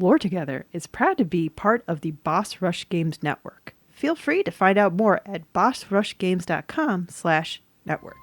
Lore Together is proud to be part of the Boss Rush Games Network. Feel free to find out more at bossrushgames.com/network.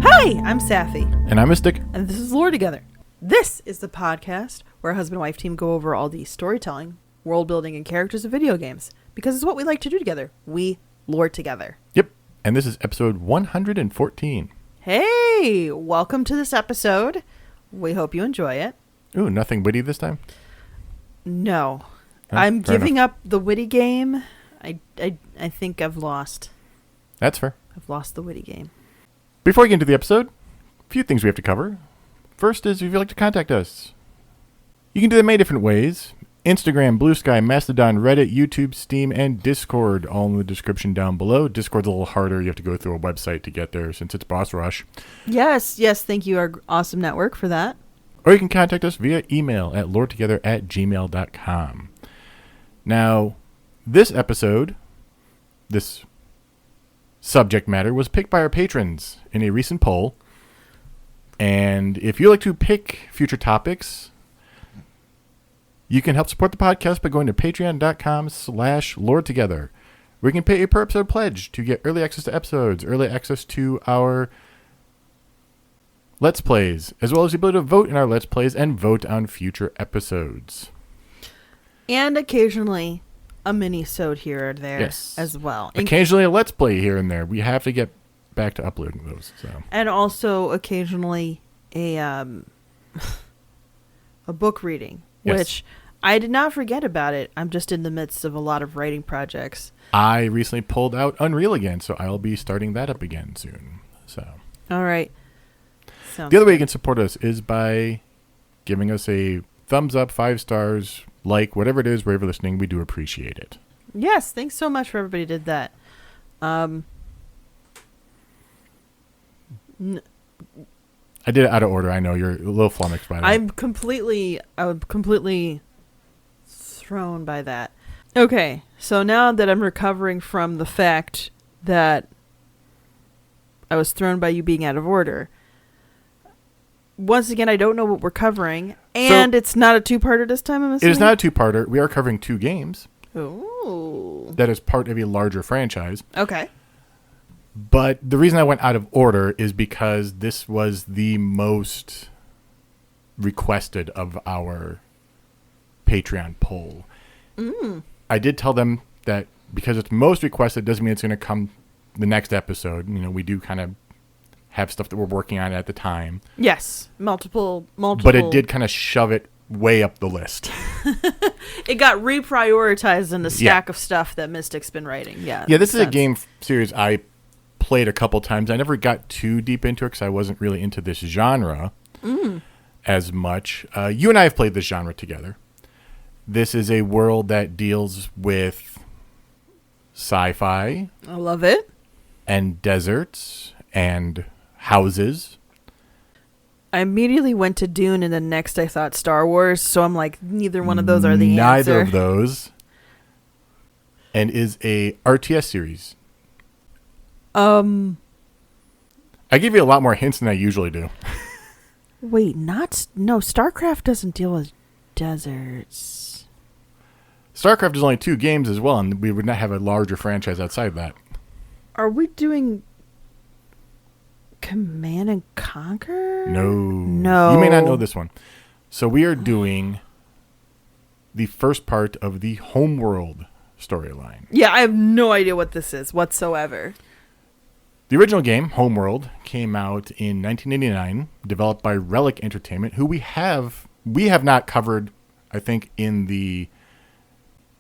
Hi, I'm Safi. And I'm Mystic. And this is Lore Together. This is the podcast where a husband and wife team go over all the storytelling, world building, and characters of video games. Because it's what we like to do together. We lore together. Yep. And this is episode 114. Hey, welcome to this episode. We hope you enjoy it. Ooh, nothing witty this time? No. Oh, I'm giving enough. up the witty game. I think I've lost. That's fair. I've lost the witty game. Before we get into the episode, a few things we have to cover. First is if you'd like to contact us. You can do that many different ways. Instagram, Blue Sky, Mastodon, Reddit, YouTube, Steam, and Discord, all in the description down below. Discord's a little harder. You have to go through a website to get there since it's Boss Rush. Yes, thank you, our awesome network, for that. Or you can contact us via email at loretogether@gmail.com. Now, this episode, this subject matter, was picked by our patrons in a recent poll. And if you like to pick future topics, you can help support the podcast by going to patreon.com/loretogether, where you can pay a per episode pledge to get early access to episodes, early access to our Let's Plays, as well as the ability to vote in our Let's Plays and vote on future episodes. And occasionally a mini-sode here or there as well. Occasionally a Let's Play here and there. We have to get back to uploading those. So. And also occasionally a book reading, which I did not forget about it. I'm just in the midst of a lot of writing projects. I recently pulled out Unreal again, so I'll be starting that up again soon. So, all right. The other way you can support us is by giving us a thumbs up, 5 stars, like, whatever it is, wherever you're listening. We do appreciate it. Yes, thanks so much for everybody who did that. I did it out of order. I know you're a little flummoxed by that. thrown by that. Okay, so now that I'm recovering from the fact that I was thrown by you being out of order, once again, I don't know what we're covering, and it's not a two-parter this time, I'm assuming? It is not a two-parter. We are covering 2 games. Ooh. That is part of a larger franchise. Okay. But the reason I went out of order is because this was the most requested of our Patreon poll. I did tell them that because it's most requested doesn't mean it's going to come the next episode. You know, we do kind of have stuff that we're working on at the time. Yes, multiple. But it did kind of shove it way up the list. It got reprioritized in the stack of stuff that Mystic's been writing. Yeah, this is a game series I played a couple times. I never got too deep into it because I wasn't really into this genre as much. You and I have played this genre together. This is a world that deals with sci-fi. I love it. And deserts and houses. I immediately went to Dune, and then next I thought Star Wars, so I'm like, neither one of those are the answer. Neither of those. And is a RTS series. I give you a lot more hints than I usually do. Wait, StarCraft doesn't deal with deserts. StarCraft is only 2 games as well, and we would not have a larger franchise outside of that. Are we doing Command and Conquer? No. You may not know this one. So we are doing the first part of the Homeworld storyline. Yeah, I have no idea what this is whatsoever. The original game, Homeworld, came out in 1989, developed by Relic Entertainment, who we have not covered, I think, in the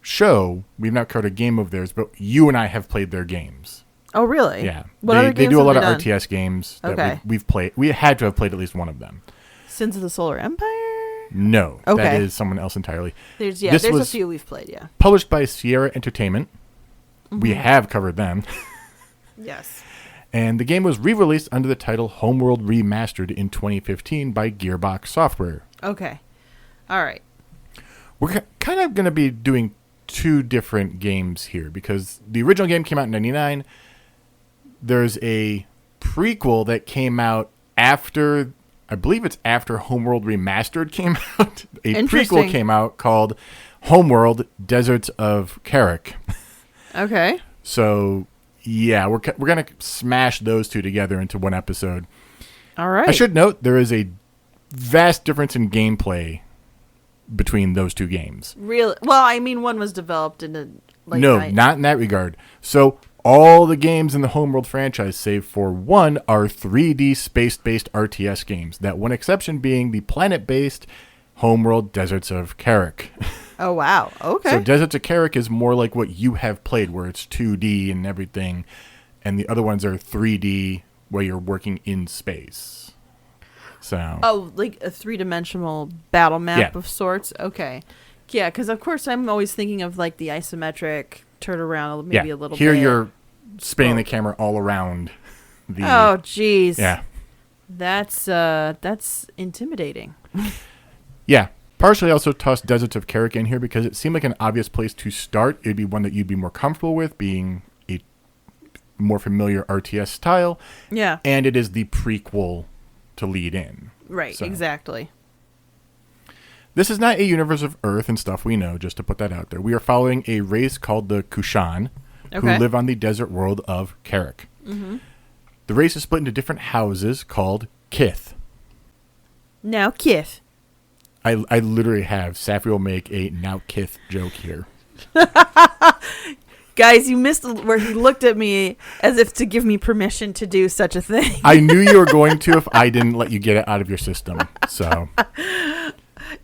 show. We've not covered a game of theirs, but you and I have played their games. Oh, really? Yeah. What other games they do a lot of done? RTS games that we've played. We had to have played at least one of them. Sins of the Solar Empire? No. Okay. That is someone else entirely. There's a few we've played, yeah. Published by Sierra Entertainment. Mm-hmm. We have covered them. Yes. And the game was re-released under the title Homeworld Remastered in 2015 by Gearbox Software. Okay. All right. We're kind of going to be doing two different games here because the original game came out in 99. There's a prequel that came out after, I believe it's after Homeworld Remastered came out. A prequel came out called Homeworld Deserts of Carrick. Okay. So, yeah, we're going to smash those two together into one episode. All right. I should note there is a vast difference in gameplay between those two games. Really? Well, I mean, one was developed in a late night. Not in that regard. So all the games in the Homeworld franchise, save for one, are 3D space-based RTS games. That one exception being the planet-based Homeworld Deserts of Carrick. Oh, wow. Okay. So Deserts of Carrick is more like what you have played, where it's 2D and everything, and the other ones are 3D, where you're working in space. So. Oh, like a three-dimensional battle map of sorts? Okay. Yeah, because of course I'm always thinking of like the isometric turn around maybe a little Here bit. Here you're spinning the camera all around the... Oh, jeez. Yeah. That's intimidating. Yeah. Partially also tossed Deserts of Carrick in here because it seemed like an obvious place to start. It'd be one that you'd be more comfortable with, being a more familiar RTS style. Yeah. And it is the prequel to lead in. Right, So. exactly. This is not a universe of Earth and stuff we know, just to put that out there. We are following a race called the Kushan, who live on the desert world of Carrick. Mm-hmm. The race is split into different houses called Kith. Now, Kith. I literally have Safi will make a now Kith joke here. Guys, you missed where he looked at me as if to give me permission to do such a thing. I knew you were going to if I didn't let you get it out of your system. So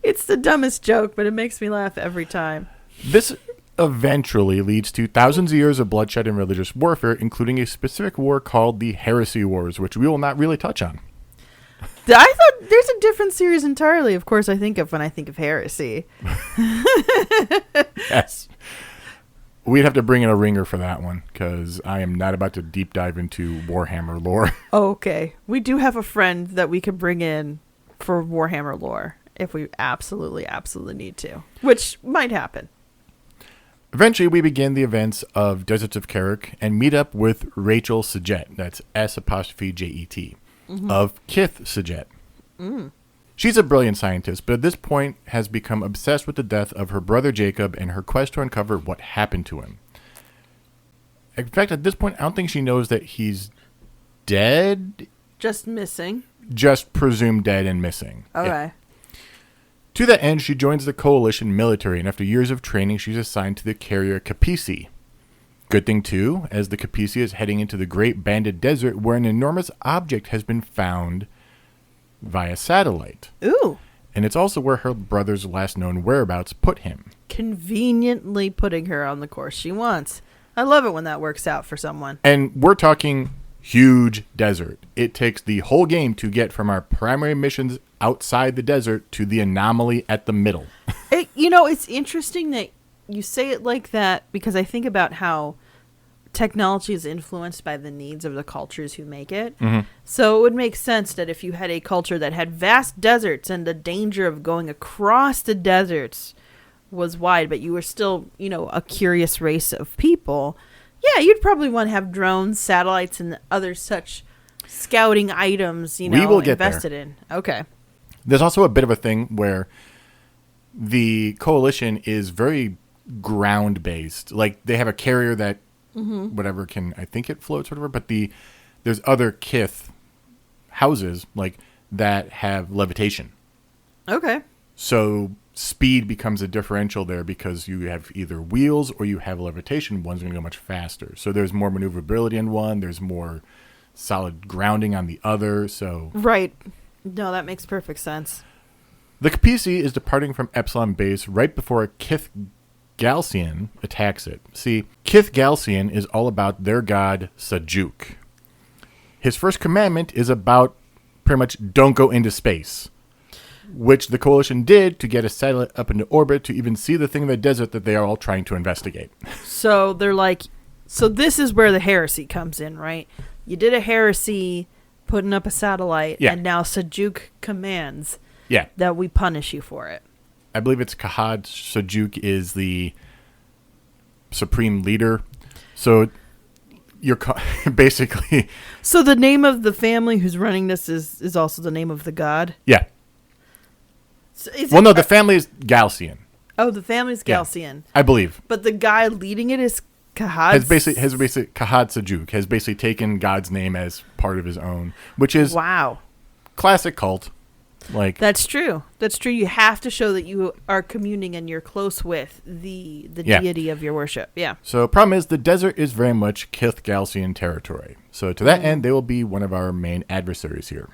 It's the dumbest joke, but it makes me laugh every time. this eventually leads to thousands of years of bloodshed and religious warfare, including a specific war called the Heresy Wars, which we will not really touch on. I thought there's a different series entirely, of course, I think of when I think of heresy. Yes. We'd have to bring in a ringer for that one, because I am not about to deep dive into Warhammer lore. Okay. We do have a friend that we could bring in for Warhammer lore if we absolutely need to, which might happen. Eventually, we begin the events of Deserts of Carrick and meet up with Rachel Sajet, that's S''Jet, of Kith Sajet. She's a brilliant scientist, but at this point has become obsessed with the death of her brother Jacob and her quest to uncover what happened to him. In fact, at this point, I don't think she knows that he's dead. Just missing. Just presumed dead and missing. Okay. Yeah. To that end, she joins the Coalition military, and after years of training, she's assigned to the carrier Capisi. Good thing, too, as the Capisi is heading into the Great Banded Desert, where an enormous object has been found via satellite. Ooh. And it's also where her brother's last known whereabouts put him. Conveniently putting her on the course she wants. I love it when that works out for someone. And we're talking huge desert. It takes the whole game to get from our primary missions outside the desert to the anomaly at the middle. It's interesting that you say it like that because I think about how technology is influenced by the needs of the cultures who make it. Mm-hmm. So it would make sense that if you had a culture that had vast deserts and the danger of going across the deserts was wide, but you were still, a curious race of people, yeah, you'd probably want to have drones, satellites, and other such scouting items, we will get invested there. in. Okay. There's also a bit of a thing where the Coalition is very ground-based. Like, they have a carrier that whatever can, I think it floats, whatever, but there's other Kith houses, like, that have levitation. Okay. So speed becomes a differential there because you have either wheels or you have levitation. One's going to go much faster. So there's more maneuverability in one. There's more solid grounding on the other. So right. No, that makes perfect sense. The Capisi is departing from Epsilon Base right before a Kith Galcian attacks it. See, Kith Galcian is all about their god Sajuk. His first commandment is about pretty much don't go into space, which the Coalition did to get a satellite up into orbit to even see the thing in the desert that they are all trying to investigate. So they're like, so this is where the heresy comes in, right? You did a heresy putting up a satellite, and now Sajuk commands that we punish you for it. I believe it's Kahad Sajuk is the supreme leader. So you're basically... So the name of the family who's running this is also the name of the god? Yeah. So the family is Galcian. Oh, the family's Galcian. I believe. But the guy leading it is Kahad. Has basically Kahad Sajuk has basically taken God's name as part of his own, which is classic cult. Like that's true. That's true. You have to show that you are communing and you're close with the deity of your worship. Yeah. So problem is the desert is very much Kith Galcian territory. So to that end, they will be one of our main adversaries here.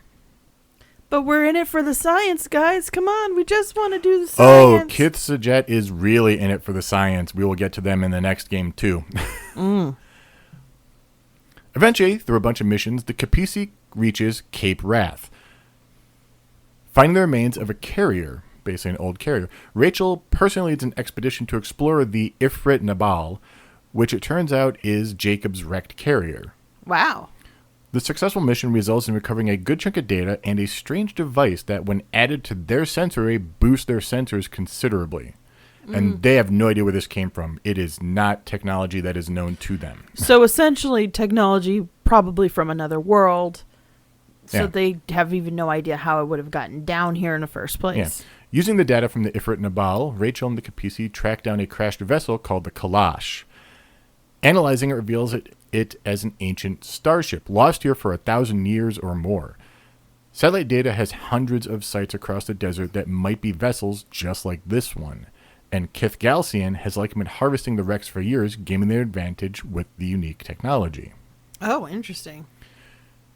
But we're in it for the science, guys. Come on, we just want to do the science. science. Oh, Kith Sajet is really in it for the science. We will get to them in the next game, too. Eventually, through a bunch of missions, the Capisi reaches Cape Wrath. Finding the remains of a carrier, basically an old carrier, Rachel personally leads an expedition to explore the Ifrit Nabal, which it turns out is Jacob's wrecked carrier. Wow. The successful mission results in recovering a good chunk of data and a strange device that, when added to their sensor array, boosts their sensors considerably. And they have no idea where this came from. It is not technology that is known to them. So essentially technology probably from another world. So they have even no idea how it would have gotten down here in the first place. Yeah. Using the data from the Ifrit Nabal, Rachel and the Capisi track down a crashed vessel called the Kalash. Analyzing it reveals it as an ancient starship, lost here for 1,000 years or more. Satellite data has hundreds of sites across the desert that might be vessels just like this one. And Kith Galcian has likely been harvesting the wrecks for years, gaining their advantage with the unique technology. Oh, interesting.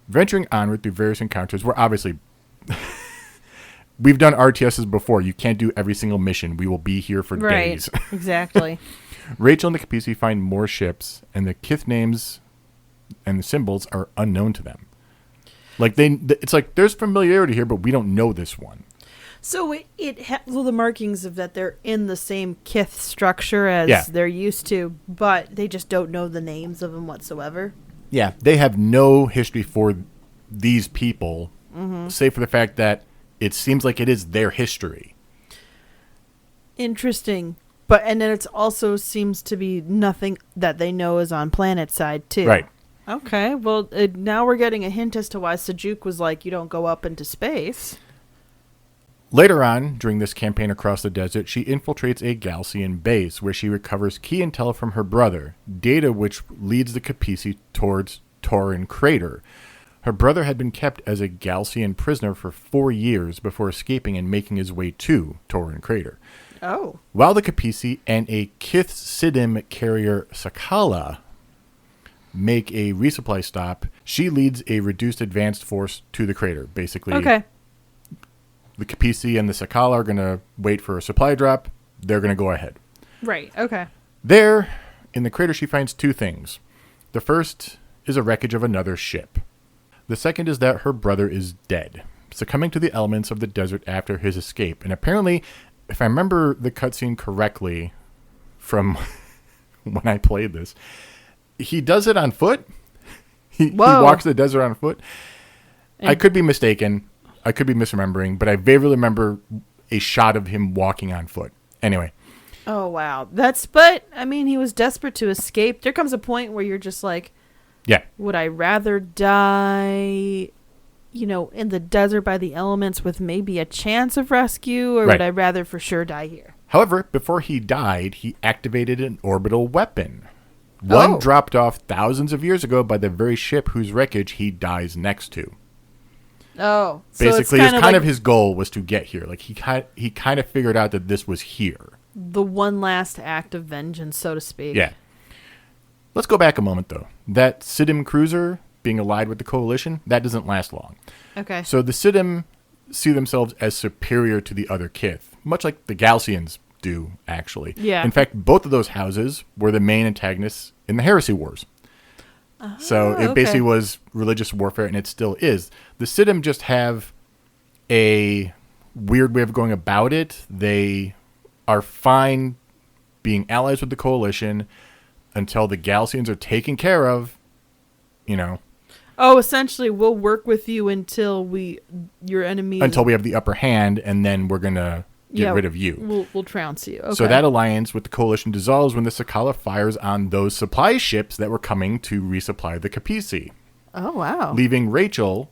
Venturing onward through various encounters, we're obviously... We've done RTSs before. You can't do every single mission. We will be here for days. Right, exactly. Rachel and the Capisi find more ships, and the Kith names and the symbols are unknown to them. Like it's like there's familiarity here, but we don't know this one. So it has all the markings of that they're in the same Kith structure as they're used to, but they just don't know the names of them whatsoever. Yeah, they have no history for these people, save for the fact that it seems like it is their history. Interesting. And then it also seems to be nothing that they know is on planet side, too. Right. Okay, well, now we're getting a hint as to why Sajuk was like, you don't go up into space. Later on, during this campaign across the desert, she infiltrates a Galcian base where she recovers key intel from her brother, data which leads the Capisi towards Tauren Crater. Her brother had been kept as a Galcian prisoner for 4 years before escaping and making his way to Tauren Crater. Oh. While the Capisi and a Kith Siddim carrier Sakala make a resupply stop, she leads a reduced advanced force to the crater. Basically, the Capisi and the Sakala are going to wait for a supply drop. They're going to go ahead. Right, okay. There, in the crater, she finds 2 things. The first is a wreckage of another ship. The second is that her brother is dead, succumbing to the elements of the desert after his escape. And apparently, if I remember the cutscene correctly from when I played this, he does it on foot. He walks the desert on foot. And I could be mistaken. I could be misremembering, but I vaguely remember a shot of him walking on foot. Anyway. Oh, wow. But, I mean, he was desperate to escape. There comes a point where you're just like, would I rather die, in the desert by the elements with maybe a chance of rescue, or would I rather for sure die here? However, before he died, he activated an orbital weapon. One dropped off thousands of years ago by the very ship whose wreckage he dies next to. Oh. Basically, it's kind of his goal was to get here. Like, he kind of figured out that this was here. The one last act of vengeance, so to speak. Yeah. Let's go back a moment, though. That Siddim cruiser being allied with the Coalition, that doesn't last long. Okay. So the Siddim see themselves as superior to the other Kith, much like the Galcians do, actually. Yeah. In fact, both of those houses were the main antagonists in the Heresy Wars. So it basically was religious warfare, and it still is. The Siddim just have a weird way of going about it. They are fine being allies with the Coalition until the Galcians are taken care of, Oh, essentially, we'll work with you until your enemies... Until we have the upper hand, and then we're going to get rid of you. We'll trounce you. Okay. So that alliance with the coalition dissolves when the Sakala fires on those supply ships that were coming to resupply the Capisi. Oh, wow. Leaving Rachel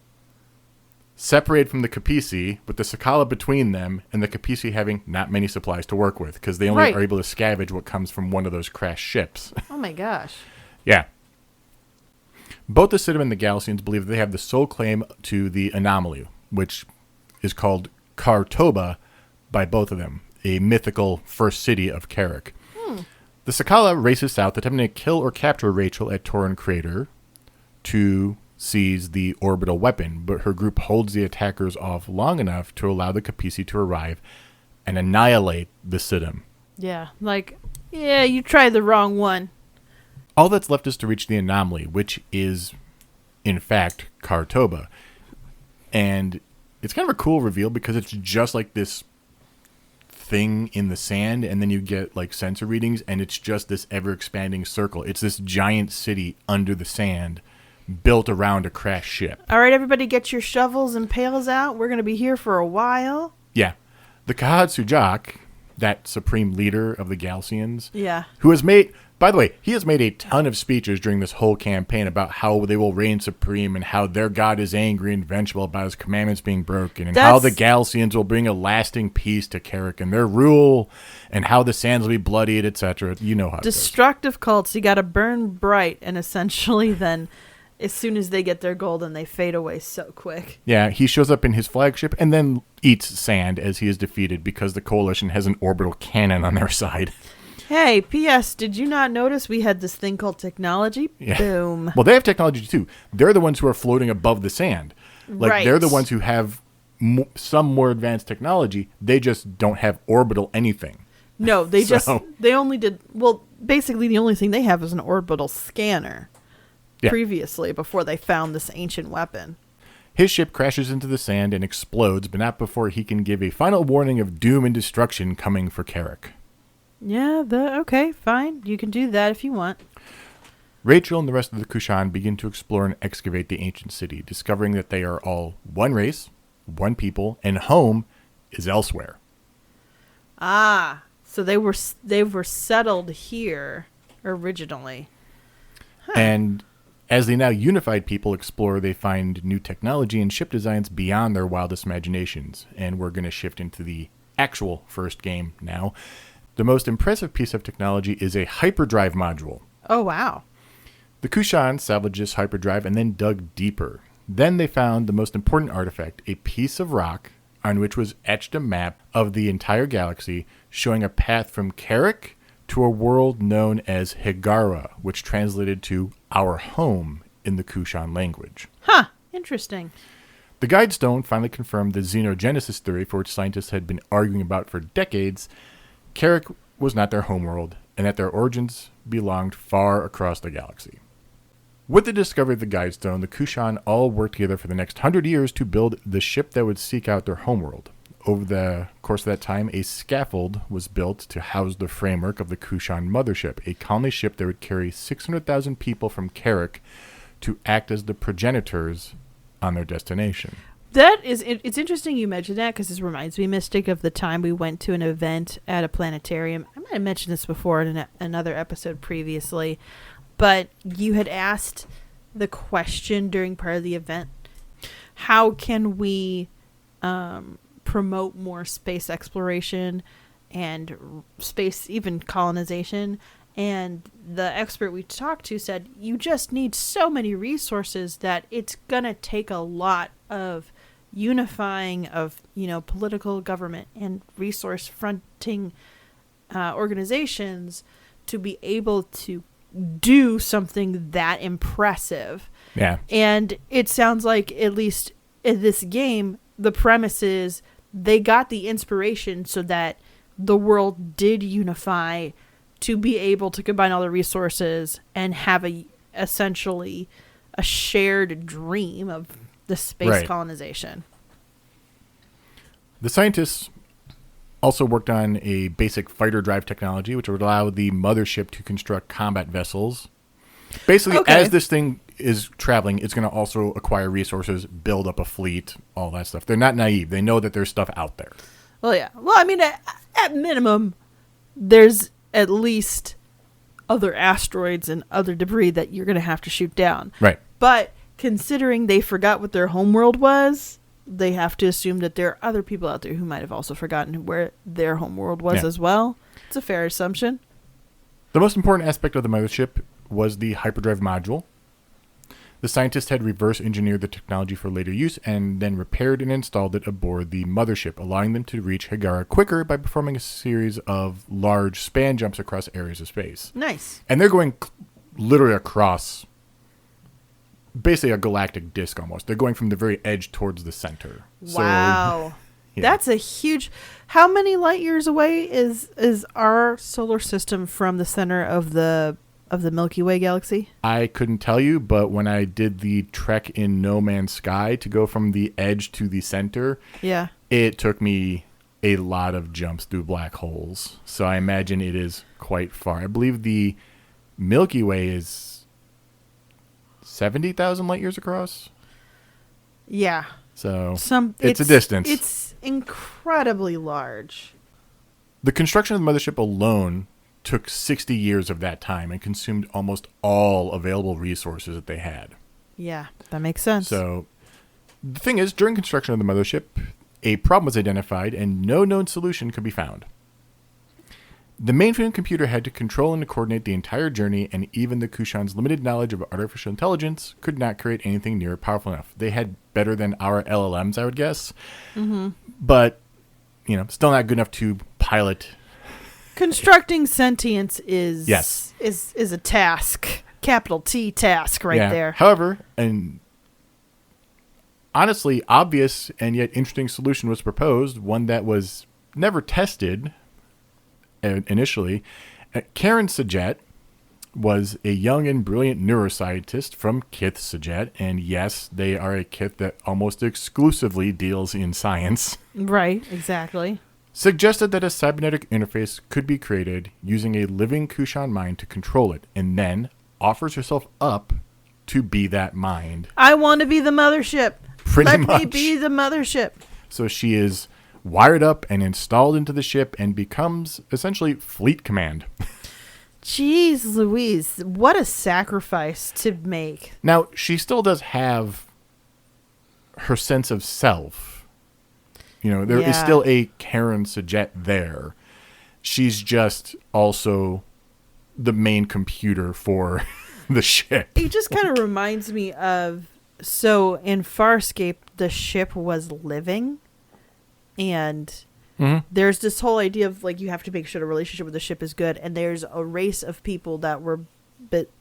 separated from the Capisi with the Sakala between them and the Capisi having not many supplies to work with because they only are able to scavenge what comes from one of those crashed ships. Oh, my gosh. Yeah. Both the Siddim and the Galcians believe that they have the sole claim to the anomaly, which is called Kartoba by both of them, a mythical first city of Carrick. The Sakala races south, attempting to kill or capture Rachel at Torin Crater to seize the orbital weapon, but her group holds the attackers off long enough to allow the Capisi to arrive and annihilate the Siddim. Yeah, you tried the wrong one. All that's left is to reach the anomaly, which is, in fact, Kartoba. And it's kind of a cool reveal because it's just like this thing in the sand, and then you get like sensor readings, and it's just this ever-expanding circle. It's this giant city under the sand built around a crashed ship. All right, everybody get your shovels and pails out. We're going to be here for a while. Yeah. The Kahad Sujak, that supreme leader of the Galcians, who has made... By the way, he has made a ton of speeches during this whole campaign about how they will reign supreme and how their god is angry and vengeful about his commandments being broken and how the Galcians will bring a lasting peace to Carrick and their rule and how the sands will be bloodied, etc. You know how destructive cults, you got to burn bright, and essentially then as soon as they get their golden, they fade away so quick. Yeah, he shows up in his flagship and then eats sand as he is defeated because the coalition has an orbital cannon on their side. Hey, P.S., did you not notice we had this thing called technology? Yeah. Boom. Well, they have technology, too. They're the ones who are floating above the sand. They're the ones who have some more advanced technology. They just don't have orbital anything. No, they only did... Well, basically the only thing they have is an orbital scanner previously before they found this ancient weapon. His ship crashes into the sand and explodes, but not before he can give a final warning of doom and destruction coming for Carrick. Yeah, okay, fine. You can do that if you want. Rachel and the rest of the Kushan begin to explore and excavate the ancient city, discovering that they are all one race, one people, and home is elsewhere. Ah, so they were settled here originally. Huh. And as the now unified people explore, they find new technology and ship designs beyond their wildest imaginations. And we're going to shift into the actual first game now. The most impressive piece of technology is a hyperdrive module. Oh, wow. The Kushan salvaged this hyperdrive and then dug deeper. Then they found the most important artifact, a piece of rock on which was etched a map of the entire galaxy, showing a path from Carrick to a world known as Higara, which translated to our home in the Kushan language. Huh, interesting. The Guidestone finally confirmed the xenogenesis theory for which scientists had been arguing about for decades. Carrick was not their homeworld, and that their origins belonged far across the galaxy. With the discovery of the Guidestone, the Kushan all worked together for the next 100 years to build the ship that would seek out their homeworld. Over the course of that time, a scaffold was built to house the framework of the Kushan mothership, a colony ship that would carry 600,000 people from Carrick to act as the progenitors on their destination. It's interesting you mentioned that because this reminds me, Mystic, of the time we went to an event at a planetarium. I might have mentioned this before in another episode previously, but you had asked the question during part of the event, how can we promote more space exploration and space, even colonization? And the expert we talked to said, you just need so many resources that it's going to take a lot of unifying of, political, government, and resource fronting organizations to be able to do something that impressive. Yeah. And it sounds like, at least in this game, the premise is they got the inspiration so that the world did unify to be able to combine all the resources and have essentially a shared dream of the space colonization. The scientists also worked on a basic fighter drive technology, which would allow the mothership to construct combat vessels. Basically, as this thing is traveling, it's going to also acquire resources, build up a fleet, all that stuff. They're not naive. They know that there's stuff out there. Well, yeah. Well, I mean, at minimum, there's at least other asteroids and other debris that you're going to have to shoot down. Right. But considering they forgot what their homeworld was, they have to assume that there are other people out there who might have also forgotten where their homeworld was as well. It's a fair assumption. The most important aspect of the mothership was the hyperdrive module. The scientists had reverse engineered the technology for later use and then repaired and installed it aboard the mothership, allowing them to reach Hagara quicker by performing a series of large span jumps across areas of space. Nice. And they're going literally across basically a galactic disk almost. They're going from the very edge towards the center. Wow. So, yeah. That's a huge... How many light years away is our solar system from the center of the Milky Way galaxy? I couldn't tell you, but when I did the trek in No Man's Sky to go from the edge to the center, it took me a lot of jumps through black holes. So I imagine it is quite far. I believe the Milky Way is 70,000 light years across. Yeah. So it's a distance. It's incredibly large. The construction of the mothership alone took 60 years of that time and consumed almost all available resources that they had. Yeah, that makes sense. So the thing is, during construction of the mothership, a problem was identified and no known solution could be found. The mainframe computer had to control and coordinate the entire journey, and even the Kushan's limited knowledge of artificial intelligence could not create anything near powerful enough. They had better than our LLMs, I would guess. Mm-hmm. But, still not good enough to pilot. Constructing sentience is a task. Capital T task there. However, an honestly obvious and yet interesting solution was proposed, one that was never tested initially. Karen Sajet was a young and brilliant neuroscientist from Kith Sajet, and yes, they are a Kith that almost exclusively deals in science. Right, exactly. Suggested that a cybernetic interface could be created using a living Kushan mind to control it, and then offers herself up to be that mind. I want to be the mothership. Pretty much. Let me be the mothership. So she is wired up and installed into the ship and becomes essentially Fleet Command. Jeez Louise, what a sacrifice to make. Now, she still does have her sense of self. There is still a Karen Sajet there. She's just also the main computer for the ship. It just kind of reminds me of, so in Farscape, the ship was living, and there's this whole idea of you have to make sure the relationship with the ship is good, and there's a race of people that were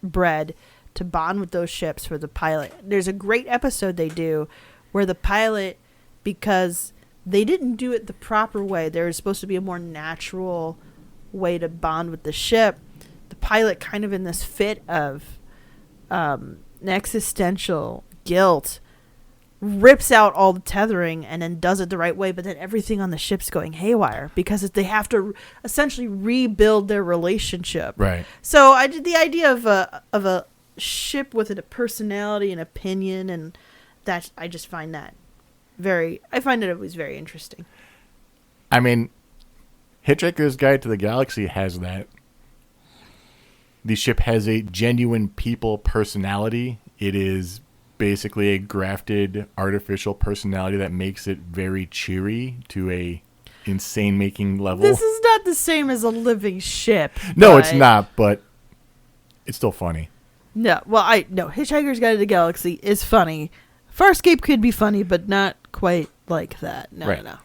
bred to bond with those ships for the pilot. There's a great episode they do where the pilot, because they didn't do it the proper way, there was supposed to be a more natural way to bond with the ship. The pilot, kind of in this fit of existential guilt, rips out all the tethering and then does it the right way, but then everything on the ship's going haywire because they have to essentially rebuild their relationship. Right. So I did the idea of a ship with a personality and opinion, and that I just find that it was very interesting. I mean, Hitchhiker's Guide to the Galaxy has that. The ship has a genuine people personality. It is basically a grafted artificial personality that makes it very cheery to a insane making level. This is not the same as a living ship. No, it's not, but it's still funny. No, Hitchhiker's Guide to the Galaxy is funny. Farscape could be funny, but not quite like that. No.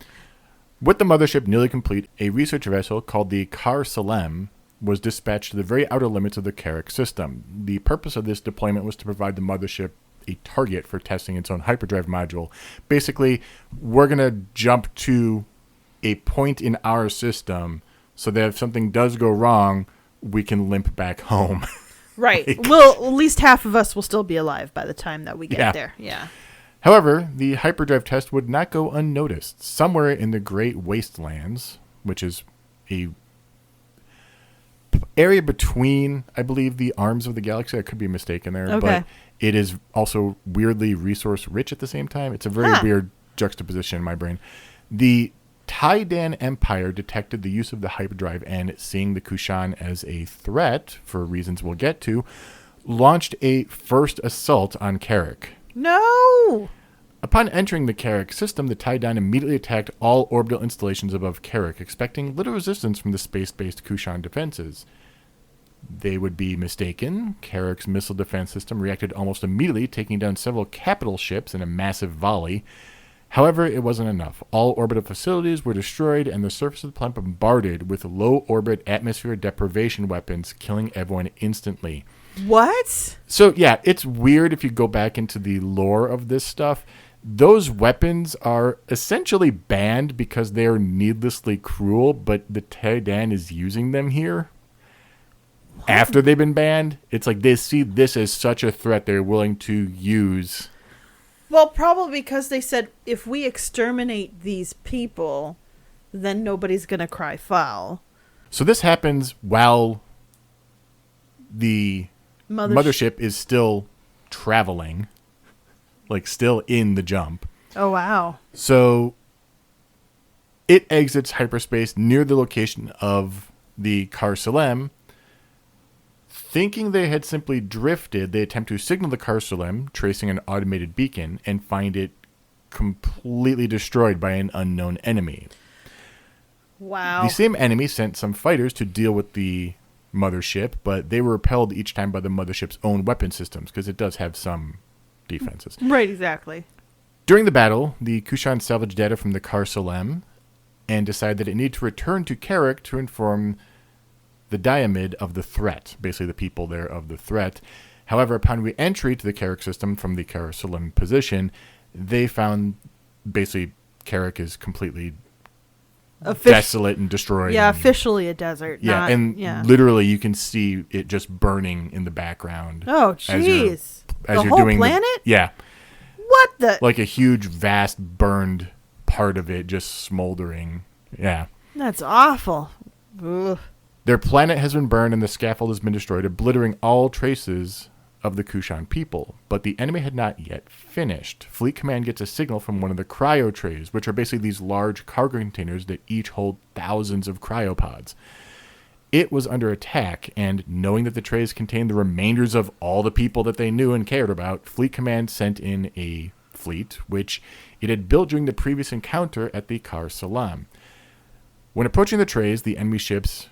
With the mothership nearly complete, a research vessel called the Kar Salem was dispatched to the very outer limits of the Carrick system. The purpose of this deployment was to provide the mothership a target for testing its own hyperdrive module. Basically, we're going to jump to a point in our system so that if something does go wrong, we can limp back home. Right. Well, at least half of us will still be alive by the time that we get there. Yeah. However, the hyperdrive test would not go unnoticed. Somewhere in the Great Wastelands, which is a area between, I believe, the arms of the galaxy. I could be mistaken there, but it is also weirdly resource rich at the same time. It's a very weird juxtaposition in my brain. The Taidan Empire detected the use of the hyperdrive and, seeing the Kushan as a threat, for reasons we'll get to, launched a first assault on Carrick. No! Upon entering the Carrick system, the Taidan immediately attacked all orbital installations above Carrick, expecting little resistance from the space-based Kushan defenses. They would be mistaken. Carrick's missile defense system reacted almost immediately, taking down several capital ships in a massive volley. However, it wasn't enough. All orbital facilities were destroyed, and the surface of the planet bombarded with low-orbit atmosphere deprivation weapons, killing everyone instantly. What? So, yeah, it's weird if you go back into the lore of this stuff. Those weapons are essentially banned because they are needlessly cruel, but the Taidan is using them here. What? After they've been banned, it's like they see this as such a threat they're willing to use. Well, probably because they said, if we exterminate these people, then nobody's going to cry foul. So this happens while the mothership is still traveling. Like, still in the jump. Oh, wow. So, it exits hyperspace near the location of the Kar Salem. Thinking they had simply drifted, they attempt to signal the Kar Salem, tracing an automated beacon, and find it completely destroyed by an unknown enemy. Wow. The same enemy sent some fighters to deal with the mothership, but they were repelled each time by the mothership's own weapon systems, because it does have some defenses. Right, exactly. During the battle, the Kushan salvaged data from the Kar Salem and decided that it needed to return to Carrick to inform the Diamid of the threat, basically the people there of the threat. However, upon re-entry to the Carrick system from the Kar Salem position, they found basically Carrick is completely desolate and destroyed. Yeah, and, officially a desert. Yeah, literally you can see it just burning in the background. Oh, jeez. As the you're whole doing planet? Yeah. What the? Like a huge, vast, burned part of it just smoldering. Yeah. That's awful. Ugh. Their planet has been burned and the scaffold has been destroyed, obliterating all traces of the Kushan people. But the enemy had not yet finished. Fleet Command gets a signal from one of the cryo trays, which are basically these large cargo containers that each hold thousands of cryopods. It was under attack, and knowing that the trays contained the remainders of all the people that they knew and cared about, Fleet Command sent in a fleet, which it had built during the previous encounter at the Kar Salam. When approaching the trays, the enemy ships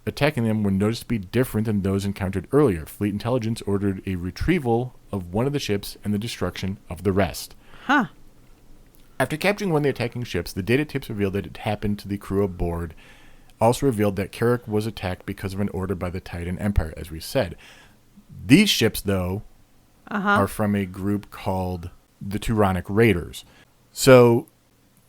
attacking them were noticed to be different than those encountered earlier. Fleet Intelligence ordered a retrieval of one of the ships and the destruction of the rest. Huh. After capturing one of the attacking ships, the data tapes revealed that it happened to the crew aboard. Also revealed that Carrick was attacked because of an order by the Taidan Empire, as we said. These ships, though, are from a group called the Turonic Raiders. So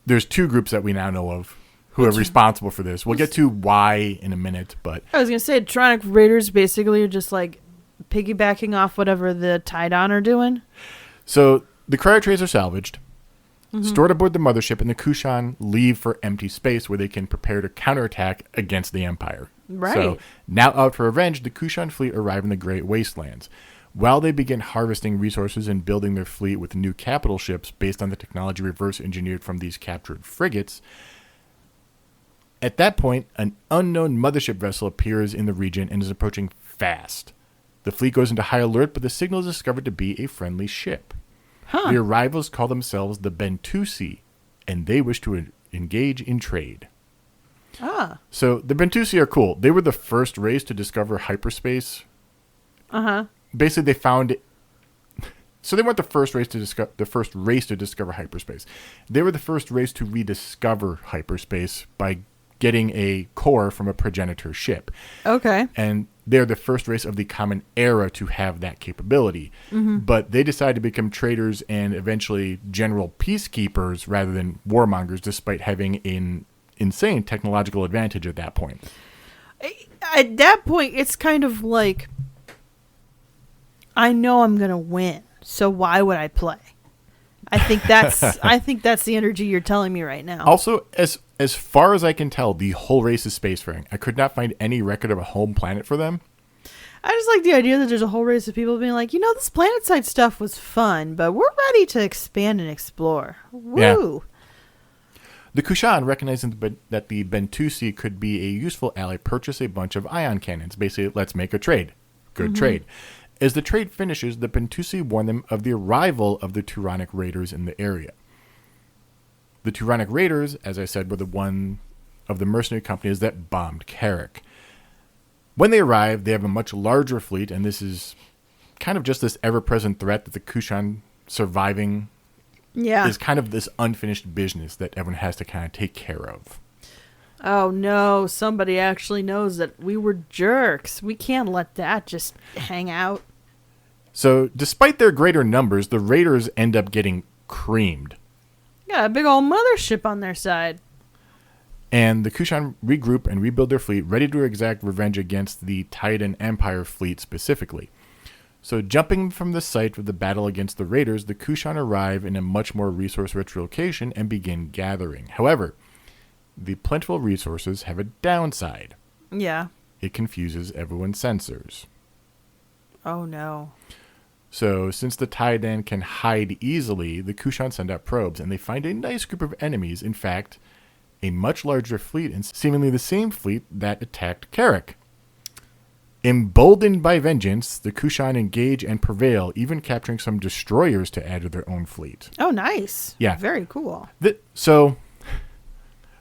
there's two groups that we now know of who are responsible for this. We'll get to why in a minute, but I was going to say, Turonic Raiders basically are just like piggybacking off whatever the Taidan are doing. So the cryo trays are salvaged, stored aboard the mothership, and the Kushan leave for empty space where they can prepare to counterattack against the Empire. Right. So now out for revenge, the Kushan fleet arrive in the Great Wastelands. While they begin harvesting resources and building their fleet with new capital ships based on the technology reverse engineered from these captured frigates, at that point, an unknown mothership vessel appears in the region and is approaching fast. The fleet goes into high alert, but the signal is discovered to be a friendly ship. Huh. The arrivals call themselves the Bentusi, and they wish to engage in trade. Ah. So the Bentusi are cool. They were the first race to discover hyperspace. Basically, they found it. So they weren't the first race to discover hyperspace. They were the first race to rediscover hyperspace by getting a core from a progenitor ship. Okay. And they're the first race of the Common Era to have that capability. But they decided to become traders and eventually general peacekeepers rather than warmongers, despite having an insane technological advantage at that point. At that point, it's kind of like, I know I'm going to win, so why would I play? I think that's the energy you're telling me right now. Also, as far as I can tell, the whole race is spacefaring. I could not find any record of a home planet for them. I just like the idea that there's a whole race of people being like, this planet-side stuff was fun, but we're ready to expand and explore. Woo! Yeah. The Kushan, recognizing that the Bentusi could be a useful ally, purchase a bunch of ion cannons. Basically, let's make a trade. Good trade. As the trade finishes, the Bentusi warn them of the arrival of the Turanic raiders in the area. The Turanic raiders, as I said, were the one of the mercenary companies that bombed Carrick. When they arrive, they have a much larger fleet, and this is kind of just this ever-present threat that the Kushan surviving is kind of this unfinished business that everyone has to kind of take care of. Oh no, somebody actually knows that we were jerks. We can't let that just hang out. So, despite their greater numbers, the raiders end up getting creamed. Got a big old mothership on their side. And the Kushan regroup and rebuild their fleet, ready to exact revenge against the Titan Empire fleet specifically. So, jumping from the site of the battle against the raiders, the Kushan arrive in a much more resource-rich location and begin gathering. However, the plentiful resources have a downside. Yeah. It confuses everyone's sensors. Oh no. So, since the Titan can hide easily, the Kushan send out probes, and they find a nice group of enemies. In fact, a much larger fleet, and seemingly the same fleet that attacked Carrick. Emboldened by vengeance, the Kushan engage and prevail, even capturing some destroyers to add to their own fleet. Oh, nice. Yeah. Very cool. So,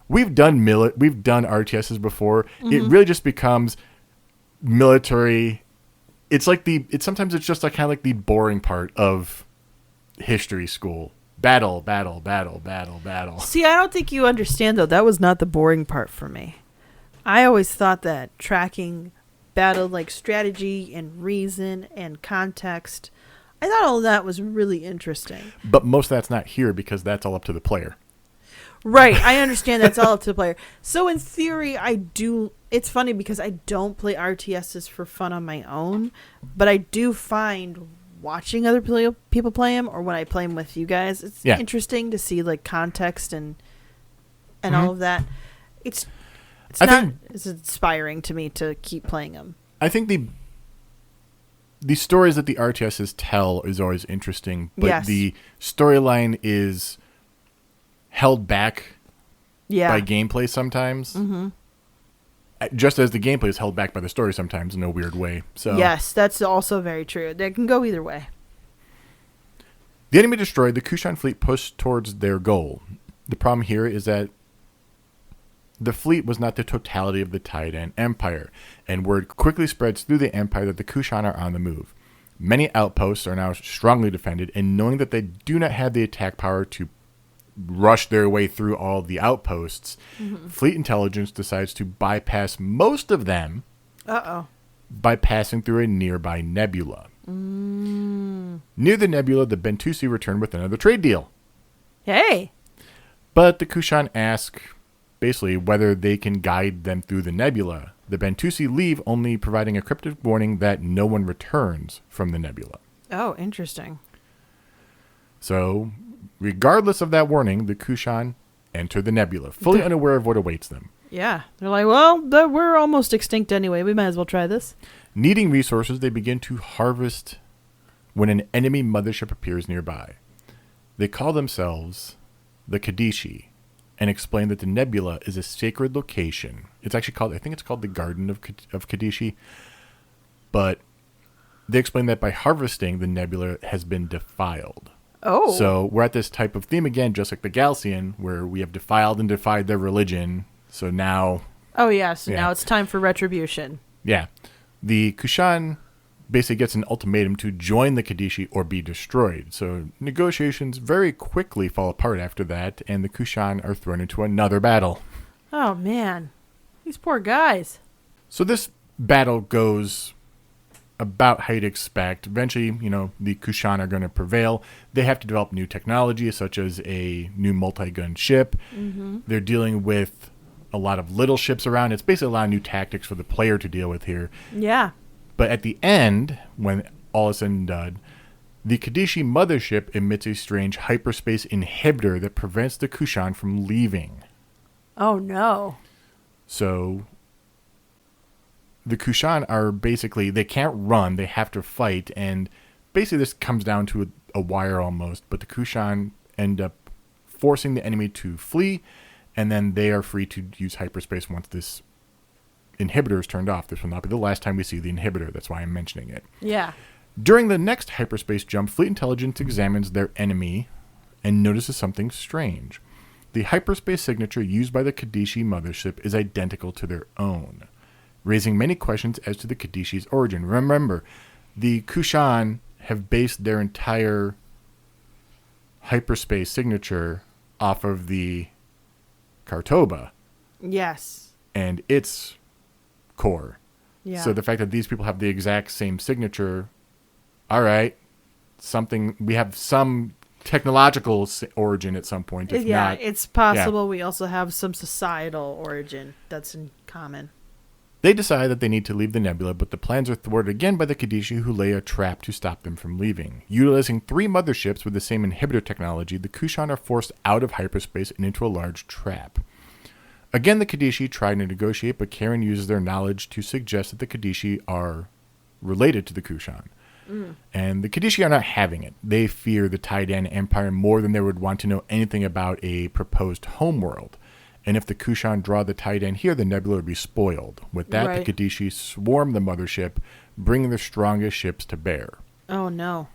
we've done RTSs before. It really just becomes military. It's like sometimes it's just like kind of like the boring part of history school. Battle. See, I don't think you understand, though. That was not the boring part for me. I always thought that tracking battle, like strategy and reason and context, I thought all of that was really interesting. But most of that's not here because that's all up to the player. Right. I understand that's all up to the player. So in theory, it's funny because I don't play RTSs for fun on my own, but I do find watching other people play them, or when I play them with you guys, it's interesting to see like context and all of that. It's inspiring to me to keep playing them. I think the stories that the RTSs tell is always interesting, but the storyline is held back by gameplay sometimes. Mm-hmm. Just as the gameplay is held back by the story sometimes in a weird way. So yes, that's also very true. They can go either way. The enemy destroyed, the Kushan fleet pushed towards their goal. The problem here is that the fleet was not the totality of the Titan Empire, and word quickly spreads through the Empire that the Kushan are on the move. Many outposts are now strongly defended, and knowing that they do not have the attack power to rush their way through all the outposts, fleet intelligence decides to bypass most of them by passing through a nearby nebula. Near the nebula, the Bentusi return with another trade deal. Hey! But the Kushan ask basically whether they can guide them through the nebula. The Bentusi leave, only providing a cryptic warning that no one returns from the nebula. Oh, interesting. So, regardless of that warning, the Kushan enter the nebula, fully unaware of what awaits them. Yeah. They're like, well, we're almost extinct anyway. We might as well try this. Needing resources, they begin to harvest when an enemy mothership appears nearby. They call themselves the Kadishi and explain that the nebula is a sacred location. It's actually called, I think it's called the Garden of Kadishi. But they explain that by harvesting, the nebula has been defiled. Oh. So we're at this type of theme again, just like the Galcian, where we have defiled and defied their religion. So now... Oh, yes. Now it's time for retribution. Yeah. The Kushan basically gets an ultimatum to join the Kadishi or be destroyed. So negotiations very quickly fall apart after that, and the Kushan are thrown into another battle. Oh, man. These poor guys. So this battle goes about how you'd expect. Eventually, the Kushan are going to prevail. They have to develop new technology, such as a new multi-gun ship. Mm-hmm. They're dealing with a lot of little ships around. It's basically a lot of new tactics for the player to deal with here. Yeah. But at the end, when all is said and done, the Kadishi mothership emits a strange hyperspace inhibitor that prevents the Kushan from leaving. Oh, no. So the Kushan are basically, they can't run, they have to fight, and basically this comes down to a wire almost, but the Kushan end up forcing the enemy to flee, and then they are free to use hyperspace once this inhibitor is turned off. This will not be the last time we see the inhibitor. That's why I'm mentioning it. Yeah. During the next hyperspace jump, Fleet Intelligence examines their enemy and notices something strange. The hyperspace signature used by the Kadishi mothership is identical to their own, raising many questions as to the Kadishi's origin. Remember, the Kushan have based their entire hyperspace signature off of the Kartoba. Yes. And its core. Yeah. So the fact that these people have the exact same signature, all right, we have some technological origin at some point. If not, it's possible we also have some societal origin that's in common. They decide that they need to leave the nebula, but the plans are thwarted again by the Kadishi, who lay a trap to stop them from leaving. Utilizing 3 motherships with the same inhibitor technology, the Kushan are forced out of hyperspace and into a large trap. Again, the Kadishi try to negotiate, but Karen uses their knowledge to suggest that the Kadishi are related to the Kushan. And the Kadishi are not having it. They fear the Taidan Empire more than they would want to know anything about a proposed homeworld. And if the Kushan draw the Taidan here, the nebula would be spoiled. With that, Right. the Kadishi swarm the mothership, bringing their strongest ships to bear. Oh, no.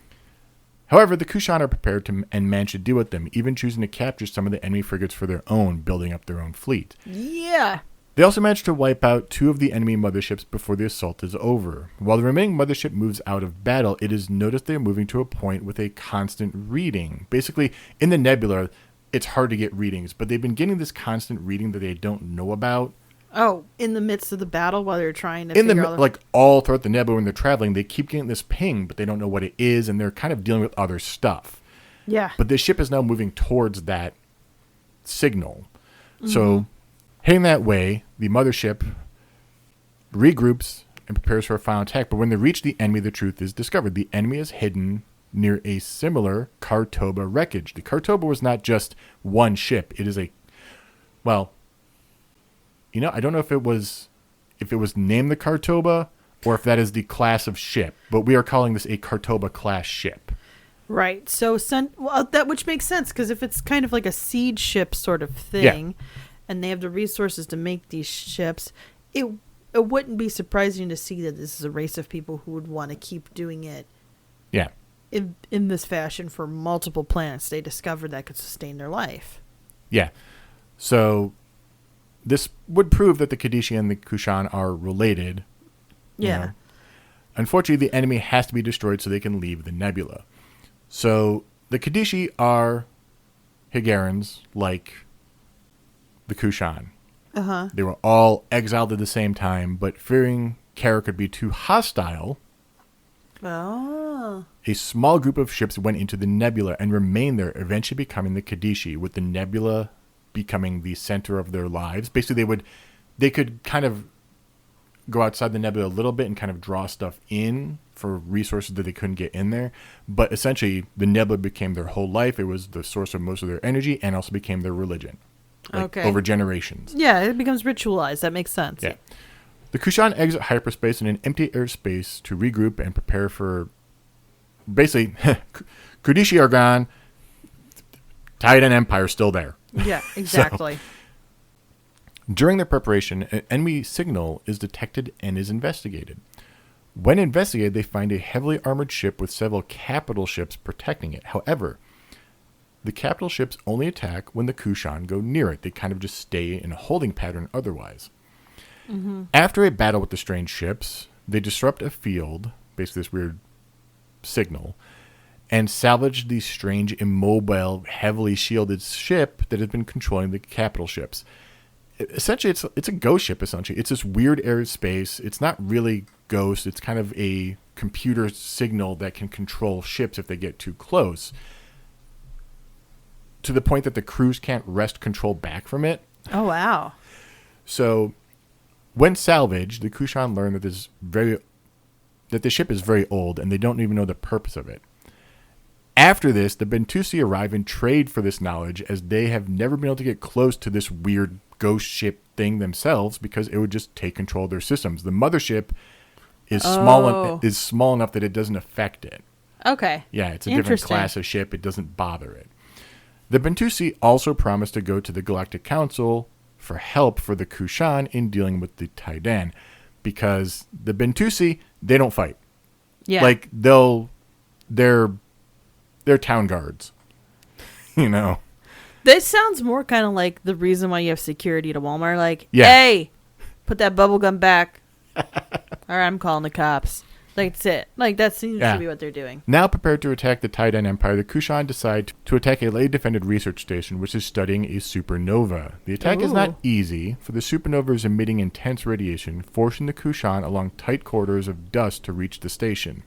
However, the Kushan are prepared to and manage to deal with them, even choosing to capture some of the enemy frigates for their own, building up their own fleet. Yeah. They also manage to wipe out 2 of the enemy motherships before the assault is over. While the remaining mothership moves out of battle, it is noticed they are moving to a point with a constant reading. Basically, in the nebula, it's hard to get readings, but they've been getting this constant reading that they don't know about. Oh, in the midst of the battle while they're trying to figure out... Like all throughout the nebula when they're traveling, they keep getting this ping, but they don't know what it is, and they're kind of dealing with other stuff. Yeah. But this ship is now moving towards that signal. So, heading that way, the mothership regroups and prepares for a final attack. But when they reach the enemy, the truth is discovered. The enemy is hidden near a similar Kartoba wreckage. The Kartoba was not just one ship. It is I don't know if it was named the Kartoba or if that is the class of ship, but we are calling this a Kartoba class ship. Right. So, that which makes sense, because if it's kind of like a siege ship sort of thing, and they have the resources to make these ships, it wouldn't be surprising to see that this is a race of people who would want to keep doing it Yeah. in this fashion for multiple planets they discovered that could sustain their life. Yeah. So this would prove that the Kadishi and the Kushan are related. Yeah. Unfortunately, the enemy has to be destroyed so they can leave the nebula. So the Kadishi are Higarans like the Kushan. Uh-huh. They were all exiled at the same time, but fearing Kara could be too hostile, Oh. a small group of ships went into the nebula and remained there, eventually becoming the Kadishi, with the nebula becoming the center of their lives. Basically, they could kind of go outside the nebula a little bit and kind of draw stuff in for resources that they couldn't get in there. But essentially, the nebula became their whole life. It was the source of most of their energy and also became their religion. Over generations. Yeah, it becomes ritualized. That makes sense. Yeah. The Kushan exit hyperspace in an empty airspace to regroup and prepare for... Basically, Kudishi are gone. Titan Empire still there. Yeah, exactly. During their preparation, an enemy signal is detected and is investigated. When investigated, they find a heavily armored ship with several capital ships protecting it. However, the capital ships only attack when the Kushan go near it. They kind of just stay in a holding pattern otherwise. Mm-hmm. After a battle with the strange ships, they disrupt a field, basically this weird signal, and salvage the strange, immobile, heavily shielded ship that has been controlling the capital ships. Essentially, it's a ghost ship, essentially. It's this weird airspace. It's not really ghost. It's kind of a computer signal that can control ships if they get too close, to the point that the crews can't wrest control back from it. Oh, wow. So, when salvaged, the Kushan learn that the ship is very old, and they don't even know the purpose of it. After this, the Bentusi arrive and trade for this knowledge, as they have never been able to get close to this weird ghost ship thing themselves, because it would just take control of their systems. The mothership is small enough that it doesn't affect it. Okay. Yeah, it's a different class of ship. It doesn't bother it. The Bentusi also promised to go to the Galactic Council for help for the Kushan in dealing with the Taidan, because the Bentusi, they don't fight. Yeah. Like, they're town guards. You know? This sounds more kind of like the reason why you have security to Walmart. Like, Yeah. hey, put that bubble gum back. All right, I'm calling the cops. Like, that's it. Like, that seems to be what they're doing. Now prepared to attack the Taidan Empire, the Kushan decide to attack a lay-defended research station, which is studying a supernova. The attack is not easy, for the supernova is emitting intense radiation, forcing the Kushan along tight corridors of dust to reach the station.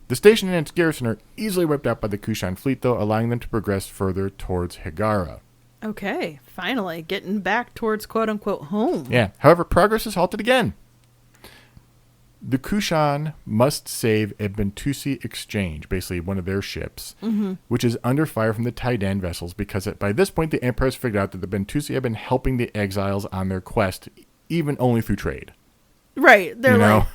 The station and its garrison are easily wiped out by the Kushan fleet, though, allowing them to progress further towards Higara. Okay, finally, getting back towards quote-unquote home. Yeah, however, progress is halted again. The Kushan must save a Bentusi exchange, basically one of their ships, which is under fire from the Taidan vessels, because by this point the Emperor has figured out that the Bentusi have been helping the exiles on their quest, even only through trade. Right, they're You know? like,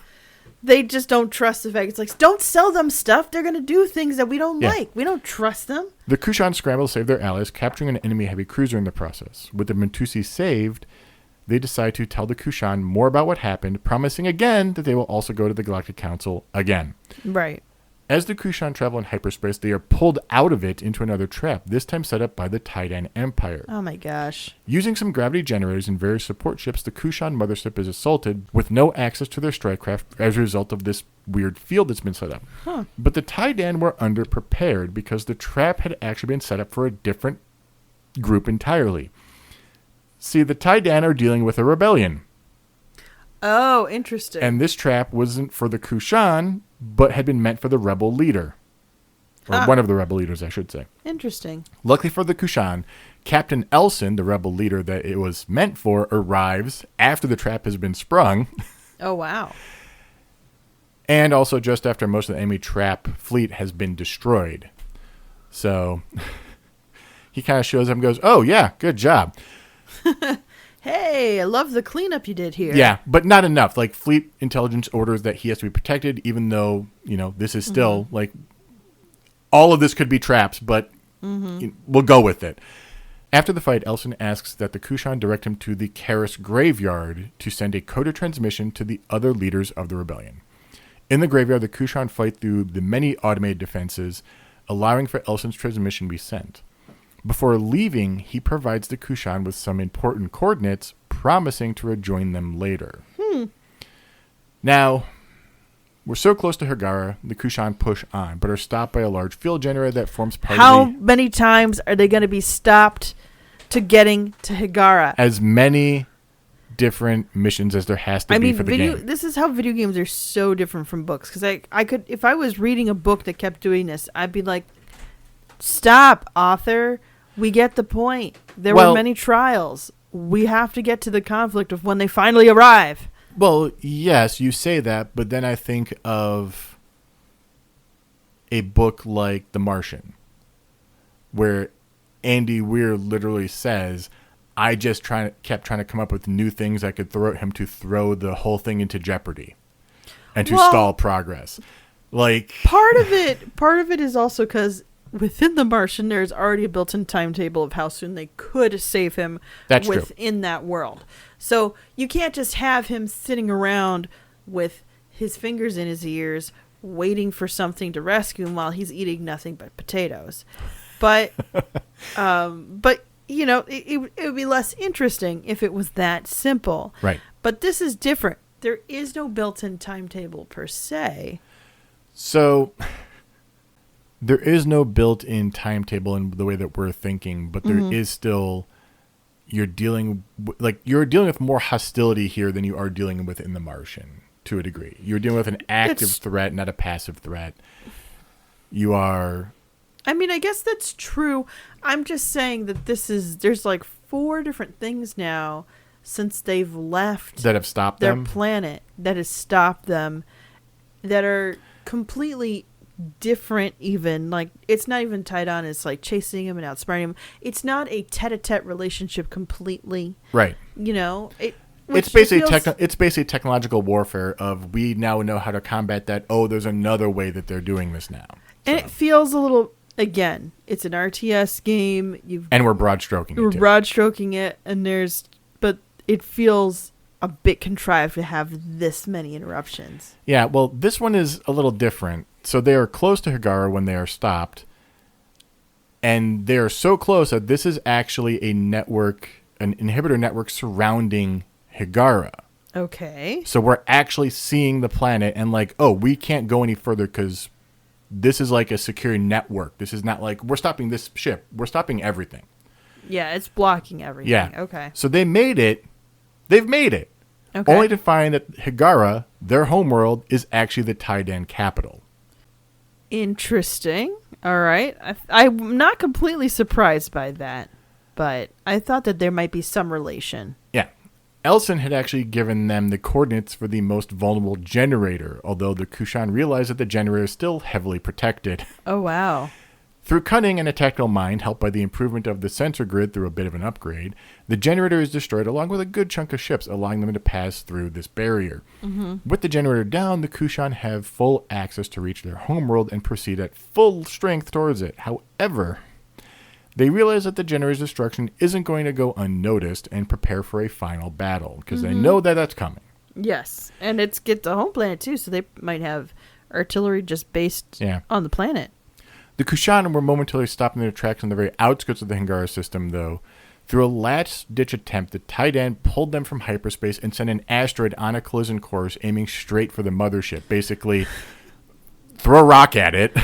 they just don't trust the fact. It's like, don't sell them stuff. They're going to do things that we don't like. We don't trust them. The Kushan scramble to save their allies, capturing an enemy heavy cruiser in the process. With the Bentusi saved, they decide to tell the Kushan more about what happened, promising again that they will also go to the Galactic Council again. Right. As the Kushan travel in hyperspace, they are pulled out of it into another trap, this time set up by the Taidan Empire. Oh my gosh. Using some gravity generators and various support ships, the Kushan mothership is assaulted with no access to their strike craft as a result of this weird field that's been set up. But the Taidan were underprepared because the trap had actually been set up for a different group entirely. See, the Taidan are dealing with a rebellion. Oh, interesting. And this trap wasn't for the Kushan, but had been meant for the rebel leader. Or one of the rebel leaders, I should say. Interesting. Luckily for the Kushan, Captain Elson, the rebel leader that it was meant for, arrives after the trap has been sprung. Oh, wow. And also just after most of the enemy trap fleet has been destroyed. So he kind of shows up and goes, oh, yeah, good job. Hey, I love the cleanup you did here. Yeah, but not enough. Like, fleet intelligence orders that he has to be protected, even though, you know, this is still, like, all of this could be traps, but we'll go with it. After the fight, Elson asks that the Kushan direct him to the Karis graveyard to send a coded transmission to the other leaders of the rebellion. In the graveyard, the Kushan fight through the many automated defenses, allowing for Elson's transmission to be sent. Before leaving, he provides the Kushan with some important coordinates, promising to rejoin them later. Now, we're so close to Higara, the Kushan push on, but are stopped by a large field generator that forms part How of the... many times are they going to be stopped to getting to Higara? As many different missions as there has to be for the game. This is how video games are so different from books. Because I could, if I was reading a book that kept doing this, I'd be like, stop, author. We get the point. There were many trials. We have to get to the conflict of when they finally arrive. Well, yes, you say that, but then I think of a book like The Martian, where Andy Weir literally says, I just kept trying to come up with new things I could throw at him to throw the whole thing into jeopardy and to stall progress. Like, part of it is also because within The Martian, there's already a built-in timetable of how soon they could save him within that world. So you can't just have him sitting around with his fingers in his ears waiting for something to rescue him while he's eating nothing but potatoes. But you know, it would be less interesting if it was that simple. Right. But this is different. There is no built-in timetable per se. So there is no built-in timetable in the way that we're thinking, but there is still, you're dealing with more hostility here than you are dealing with in The Martian to a degree. You're dealing with an active threat, not a passive threat. You are... I mean, I guess that's true. I'm just saying that there's like 4 different things now since they've left that have stopped their them. Planet that has stopped them, that are completely different. Even like, it's not even tied on. It's like chasing him and outsmarting him. It's not a tete-a-tete relationship completely. Right. You know, it's basically technological warfare of, we now know how to combat that. Oh, there's another way that they're doing this now. And it feels a little again, it's an RTS game. And we're broad stroking We're it too. broad stroking it, but it feels a bit contrived to have this many interruptions. Yeah, well, this one is a little different. So they are close to Higara when they are stopped. And they are so close that this is actually an inhibitor network surrounding Higara. Okay. So we're actually seeing the planet and like, oh, we can't go any further because this is like a secure network. This is not like we're stopping this ship. We're stopping everything. Yeah, it's blocking everything. Yeah. Okay. So they made it. They've made it. Okay. Only to find that Higara, their homeworld, is actually the Taidan capital. Interesting. All right. I'm not completely surprised by that, but I thought that there might be some relation. Yeah. Elson had actually given them the coordinates for the most vulnerable generator, although the Kushan realized that the generator is still heavily protected. Oh, wow. Through cunning and a tactical mind, helped by the improvement of the sensor grid through a bit of an upgrade, the generator is destroyed along with a good chunk of ships, allowing them to pass through this barrier. Mm-hmm. With the generator down, the Kushan have full access to reach their homeworld and proceed at full strength towards it. However, they realize that the generator's destruction isn't going to go unnoticed and prepare for a final battle, because they know that that's coming. Yes. And it's get the home planet, too, so they might have artillery just based on the planet. The Kushan were momentarily stopping their tracks on the very outskirts of the Hingara system, though. Through a last-ditch attempt, the Taidan pulled them from hyperspace and sent an asteroid on a collision course, aiming straight for the mothership. Basically, throw a rock at it.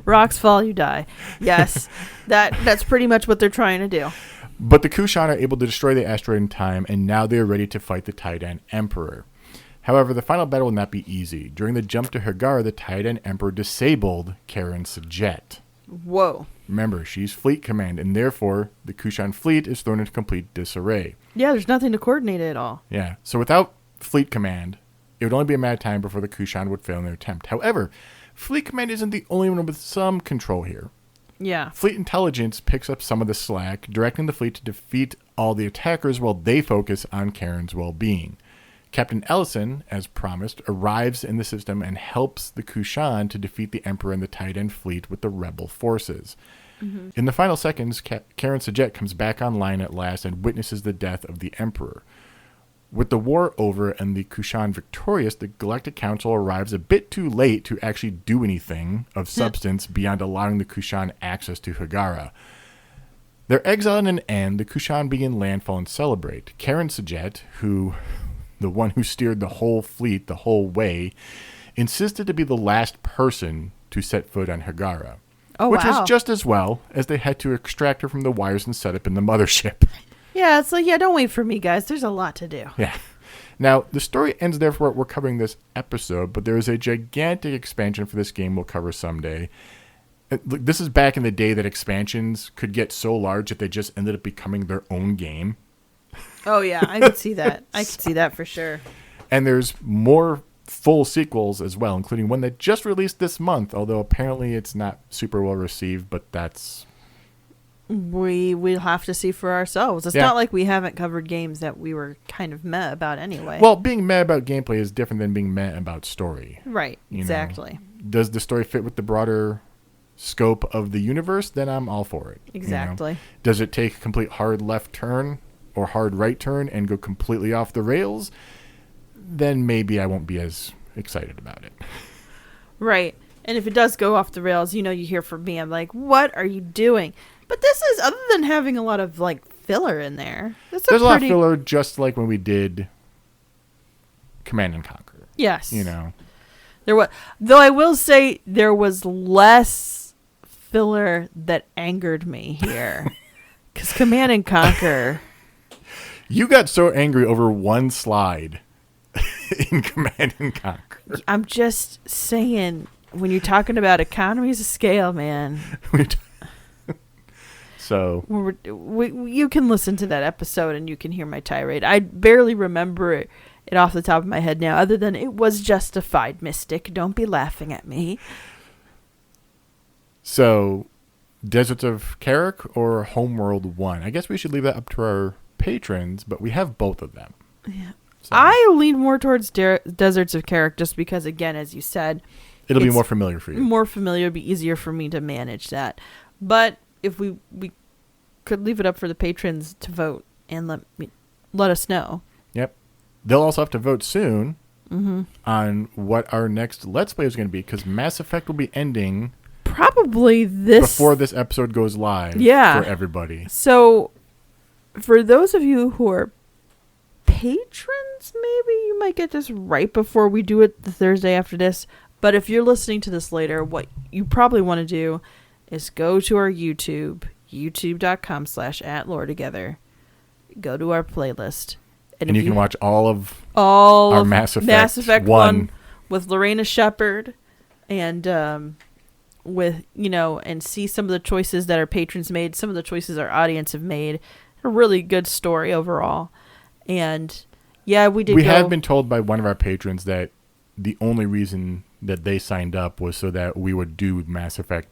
Rocks fall, you die. Yes, that's pretty much what they're trying to do. But the Kushan are able to destroy the asteroid in time, and now they are ready to fight the Taidan Emperor. However, the final battle will not be easy. During the jump to Higara, the Taidan Emperor disabled Karen Sajet. Whoa. Remember, she's fleet command, and therefore, the Kushan fleet is thrown into complete disarray. Yeah, there's nothing to coordinate it at all. Yeah, so without fleet command, it would only be a matter of time before the Kushan would fail in their attempt. However, fleet command isn't the only one with some control here. Yeah. Fleet intelligence picks up some of the slack, directing the fleet to defeat all the attackers while they focus on Karen's well-being. Captain Ellison, as promised, arrives in the system and helps the Kushan to defeat the Emperor and the Taidan fleet with the rebel forces. Mm-hmm. In the final seconds, Karen Sajet comes back online at last and witnesses the death of the Emperor. With the war over and the Kushan victorious, the Galactic Council arrives a bit too late to actually do anything of substance beyond allowing the Kushan access to Higara. Their exile in an end, the Kushan begin landfall and celebrate. Karen Sajet, the one who steered the whole fleet the whole way, insisted to be the last person to set foot on Higara. Oh, which wow. was just as well, as they had to extract her from the wires and set up in the mothership. Yeah, it's like, don't wait for me, guys. There's a lot to do. Yeah. Now, the story ends there for what we're covering this episode, but there is a gigantic expansion for this game we'll cover someday. This is back in the day that expansions could get so large that they just ended up becoming their own game. Oh, yeah, I could see that. I could see that for sure. And there's more full sequels as well, including one that just released this month, although apparently it's not super well received, but that's... We'll have to see for ourselves. It's not like we haven't covered games that we were kind of meh about anyway. Well, being meh about gameplay is different than being meh about story. Right, exactly. Does the story fit with the broader scope of the universe? Then I'm all for it. Exactly. Does it take a complete hard left turn or hard right turn and go completely off the rails? Then maybe I won't be as excited about it. Right. And if it does go off the rails, you hear from me, I'm like, what are you doing? But this is, other than having a lot of, filler in there. There's a lot of filler, just like when we did Command and Conquer. Yes. There was, though I will say there was less filler that angered me here. Because Command and Conquer... You got so angry over one slide in Command and Conquer. I'm just saying, when you're talking about economies of scale, man... So you can listen to that episode and you can hear my tirade. I barely remember it off the top of my head now, other than it was justified, Mystic. Don't be laughing at me. So, Deserts of Carrick or Homeworld 1? I guess we should leave that up to our patrons, but we have both of them. Yeah. So. I lean more towards Deserts of Carrick just because, again, as you said, It'll be it's more familiar for you. more familiar. It'd be easier for me to manage that. But if we could leave it up for the patrons to vote and let us know. Yep. They'll also have to vote soon Mm-hmm. on what our next Let's Play is going to be, because Mass Effect will be ending Probably before this episode goes live for everybody. So for those of you who are patrons, maybe you might get this right before we do it the Thursday after this. But if you're listening to this later, what you probably want to do is go to our YouTube, youtube.com/@loretogether. Go to our playlist. And you can watch all of our Mass Effect 1 with Lorena Shepherd and with, and see some of the choices that our patrons made, some of the choices our audience have made. A really good story overall. And yeah, we have been told by one of our patrons that the only reason that they signed up was so that we would do Mass Effect,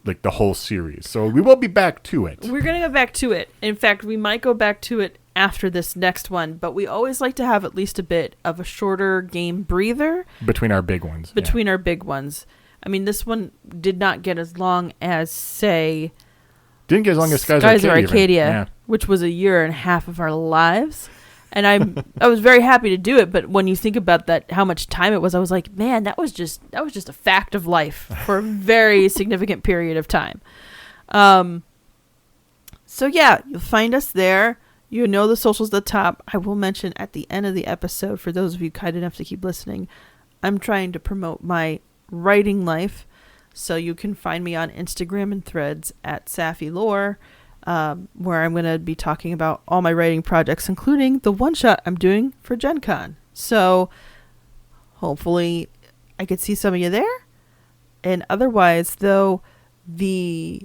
like the whole series. So we will be back to it. We're going to go back to it. In fact, we might go back to it after this next one, but we always like to have at least a bit of a shorter game breather. Between our big ones. Our big ones. I mean, this one did not get as long as, say... Didn't get as long as Skies of Arcadia, which was 1.5 years of our lives. And I was very happy to do it, but when you think about that, how much time it was, I was like, man, that was just a fact of life for a very significant period of time. So yeah, you'll find us there. You know the socials at the top. I will mention at the end of the episode, for those of you kind enough to keep listening, I'm trying to promote my writing life. So you can find me on Instagram and Threads at SaffyLore, where I'm going to be talking about all my writing projects, including the one-shot I'm doing for Gen Con. So hopefully I could see some of you there. And otherwise, though, the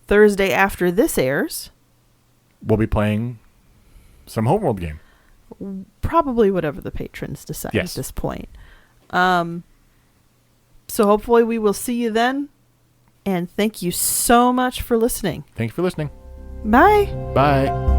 Thursday after this airs, we'll be playing some Homeworld game. Probably whatever the patrons decide at this point. So hopefully we will see you then. And thank you so much for listening. Thank you for listening. Bye. Bye.